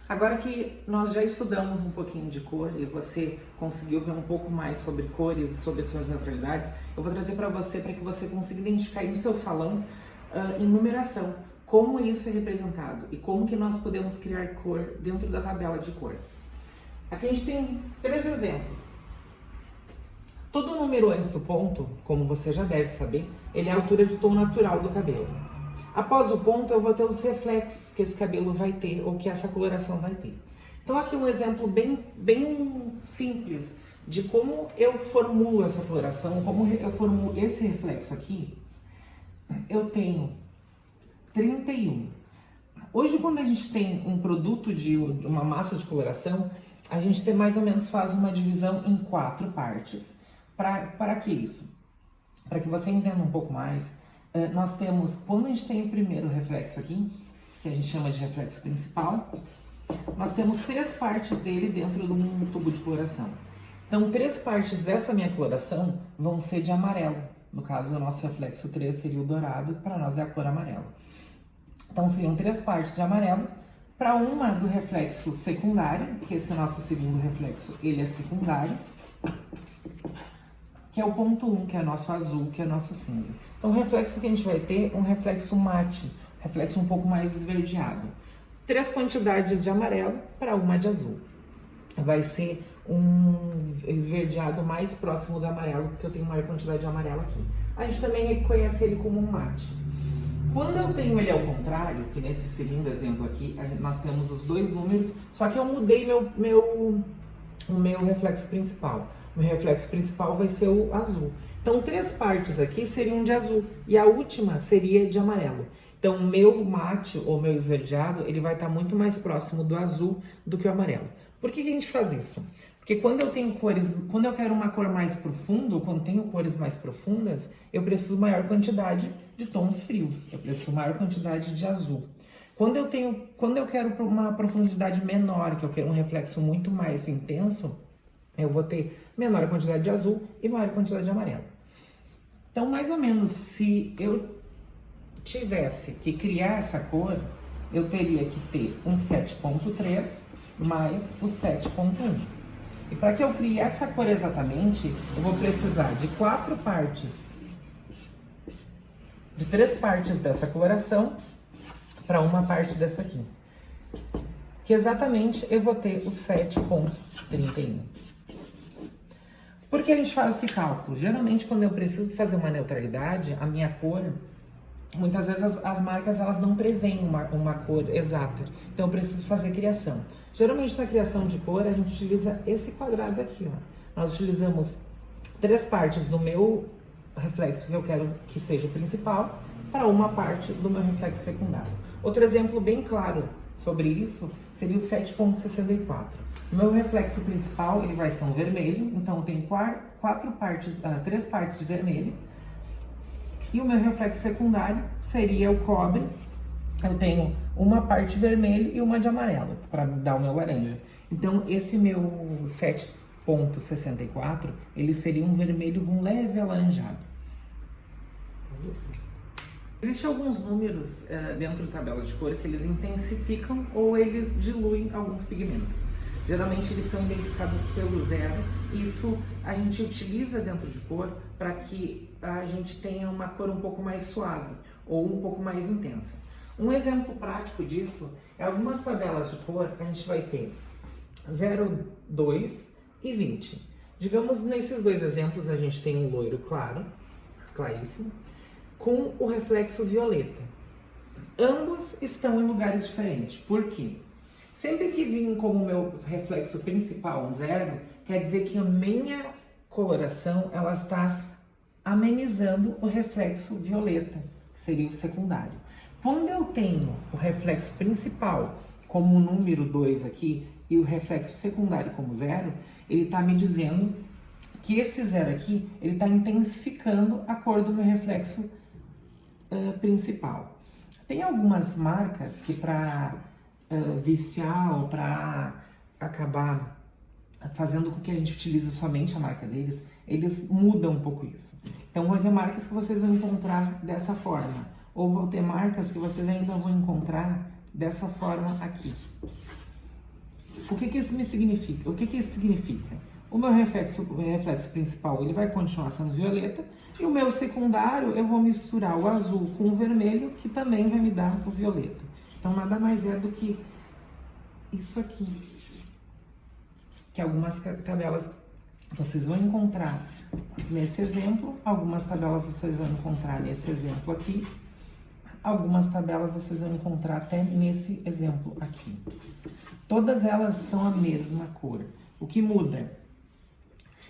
Agora que nós já estudamos um pouquinho de cor e você conseguiu ver um pouco mais sobre cores e sobre suas neutralidades, eu vou trazer para que você consiga identificar aí no seu salão em numeração como isso é representado e como que nós podemos criar cor dentro da tabela de cor. Aqui a gente tem 3 exemplos. Todo número antes do ponto, como você já deve saber, ele é a altura de tom natural do cabelo. Após o ponto, eu vou ter os reflexos que esse cabelo vai ter ou que essa coloração vai ter. Então aqui um exemplo bem simples de como eu formulo essa coloração, como eu formulo esse reflexo aqui. Eu tenho 31. Hoje, quando a gente tem um produto de uma massa de coloração, a gente tem mais ou menos faz uma divisão em 4 partes. Para que isso? Para que você entenda um pouco mais, nós temos, quando a gente tem o primeiro reflexo aqui, que a gente chama de reflexo principal, nós temos 3 partes dele dentro de um tubo de coloração. Então, 3 partes dessa minha coloração vão ser de amarelo. No caso, o nosso reflexo 3 seria o dourado, para nós é a cor amarela. Então, seriam 3 partes de amarelo, para uma do reflexo secundário, que esse nosso segundo reflexo, ele é secundário, que é o ponto 1, que é nosso azul, que é nosso cinza. Então, o reflexo que a gente vai ter é um reflexo mate, reflexo um pouco mais esverdeado. 3 quantidades de amarelo para uma de azul. Vai ser um esverdeado mais próximo do amarelo, porque eu tenho maior quantidade de amarelo aqui. A gente também reconhece ele como um mate. Quando eu tenho ele ao contrário, que nesse segundo exemplo aqui, nós temos os 2 números, só que eu mudei o meu reflexo principal. O meu reflexo principal vai ser o azul. Então, 3 partes aqui seriam de azul e a última seria de amarelo. Então, o meu mate ou meu esverdeado, ele vai estar muito mais próximo do azul do que o amarelo. Por que a gente faz isso? Porque quando eu tenho cores, quando eu quero uma cor mais profunda, ou quando tenho cores mais profundas, eu preciso maior quantidade de tons frios, eu preciso maior quantidade de azul. Quando eu quero uma profundidade menor, que eu quero um reflexo muito mais intenso, eu vou ter menor quantidade de azul e maior quantidade de amarelo. Então, mais ou menos, se eu tivesse que criar essa cor, eu teria que ter um 7.3 mais o 7.1. E para que eu crie essa cor exatamente, eu vou precisar de 4 partes, de 3 partes dessa coloração para uma parte dessa aqui. Que exatamente eu vou ter o 7.31. Por que a gente faz esse cálculo? Geralmente, quando eu preciso fazer uma neutralidade, a minha cor, muitas vezes as marcas elas não preveem uma cor exata. Então, eu preciso fazer criação. Geralmente, na criação de cor, a gente utiliza esse quadrado aqui, ó. Nós utilizamos 3 partes do meu reflexo que eu quero que seja o principal para uma parte do meu reflexo secundário. Outro exemplo bem claro sobre isso seria o 7.64. O meu reflexo principal ele vai ser um vermelho, então eu tenho 3 partes de vermelho. E o meu reflexo secundário seria o cobre. Eu tenho uma parte vermelha e uma de amarelo, para dar o meu laranja. Então, esse meu 7.64, ele seria um vermelho com leve alaranjado. Existem alguns números dentro da tabela de cor que eles intensificam ou eles diluem alguns pigmentos. Geralmente eles são identificados pelo 0, isso a gente utiliza dentro de cor para que a gente tenha uma cor um pouco mais suave ou um pouco mais intensa. Um exemplo prático disso é algumas tabelas de cor, a gente vai ter 0, 2 e 20. Digamos, nesses 2 exemplos a gente tem um loiro claro, claríssimo, com o reflexo violeta. Ambos estão em lugares diferentes. Por quê? Sempre que vir como meu reflexo principal um 0, quer dizer que a minha coloração ela está amenizando o reflexo violeta, que seria o secundário. Quando eu tenho o reflexo principal como o número 2 aqui e o reflexo secundário como 0, ele está me dizendo que esse 0 aqui ele está intensificando a cor do meu reflexo principal. Tem algumas marcas que para viciar ou para acabar fazendo com que a gente utilize somente a marca deles, eles mudam um pouco isso. Então, vão ter marcas que vocês vão encontrar dessa forma, ou vão ter marcas que vocês ainda vão encontrar dessa forma aqui. O que que isso me significa? O que que isso significa? O meu reflexo principal ele vai continuar sendo violeta e o meu secundário eu vou misturar o azul com o vermelho, que também vai me dar o violeta. Então nada mais é do que isso aqui, que algumas tabelas vocês vão encontrar nesse exemplo, algumas tabelas vocês vão encontrar nesse exemplo aqui, algumas tabelas vocês vão encontrar até nesse exemplo aqui. Todas elas são a mesma cor. O que muda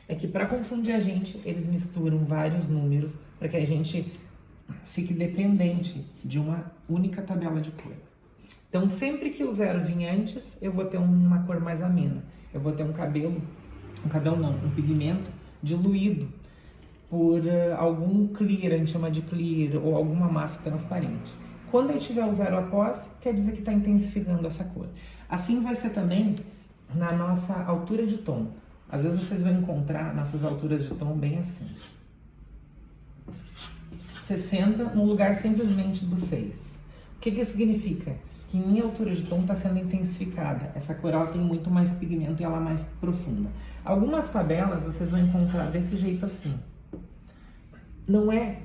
é que para confundir a gente, eles misturam vários números para que a gente fique dependente de uma única tabela de cor. Então, sempre que o 0 vir antes, eu vou ter uma cor mais amena. Eu vou ter um pigmento diluído por algum clear, a gente chama de clear, ou alguma massa transparente. Quando eu tiver o 0 após, quer dizer que está intensificando essa cor. Assim vai ser também na nossa altura de tom. Às vezes vocês vão encontrar nossas alturas de tom bem assim. 60 no lugar simplesmente do 6. O que que significa? Que minha altura de tom está sendo intensificada. Essa cor ela tem muito mais pigmento e ela é mais profunda. Algumas tabelas vocês vão encontrar desse jeito assim. Não é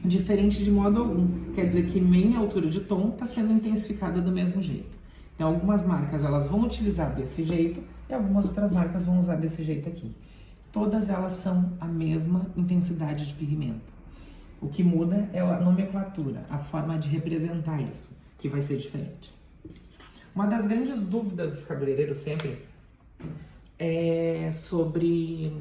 diferente de modo algum. Quer dizer que minha altura de tom está sendo intensificada do mesmo jeito. Então, algumas marcas elas vão utilizar desse jeito e algumas outras marcas vão usar desse jeito aqui. Todas elas são a mesma intensidade de pigmento. O que muda é a nomenclatura, a forma de representar isso, que vai ser diferente. Uma das grandes dúvidas dos cabeleireiros sempre é sobre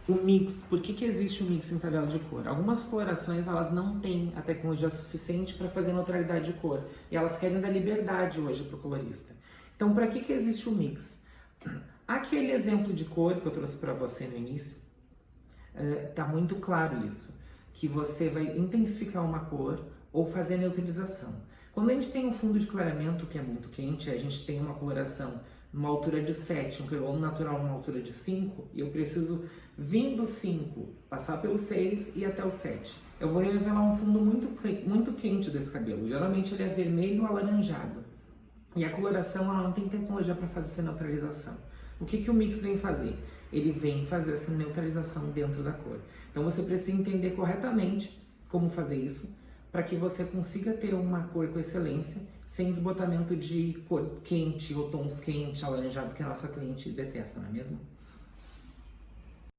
o mix. Por que existe o mix em tabela de cor? Algumas colorações elas não têm a tecnologia suficiente para fazer neutralidade de cor e elas querem dar liberdade hoje para o colorista. Então, para que existe o mix? Aquele exemplo de cor que eu trouxe para você no início, tá muito claro isso, que você vai intensificar uma cor ou fazer neutralização. Quando a gente tem um fundo de clareamento que é muito quente, a gente tem uma coloração numa altura de 7, um cabelo natural numa altura de 5, e eu preciso vir do 5, passar pelo 6 e até o 7. Eu vou revelar um fundo muito quente desse cabelo. Geralmente ele é vermelho ou alaranjado. E a coloração ela não tem tecnologia para fazer essa neutralização. O que o mix vem fazer? Ele vem fazer essa neutralização dentro da cor. Então você precisa entender corretamente como fazer isso para que você consiga ter uma cor com excelência, sem desbotamento de cor quente ou tons quente, alaranjado, que a nossa cliente detesta, não é mesmo?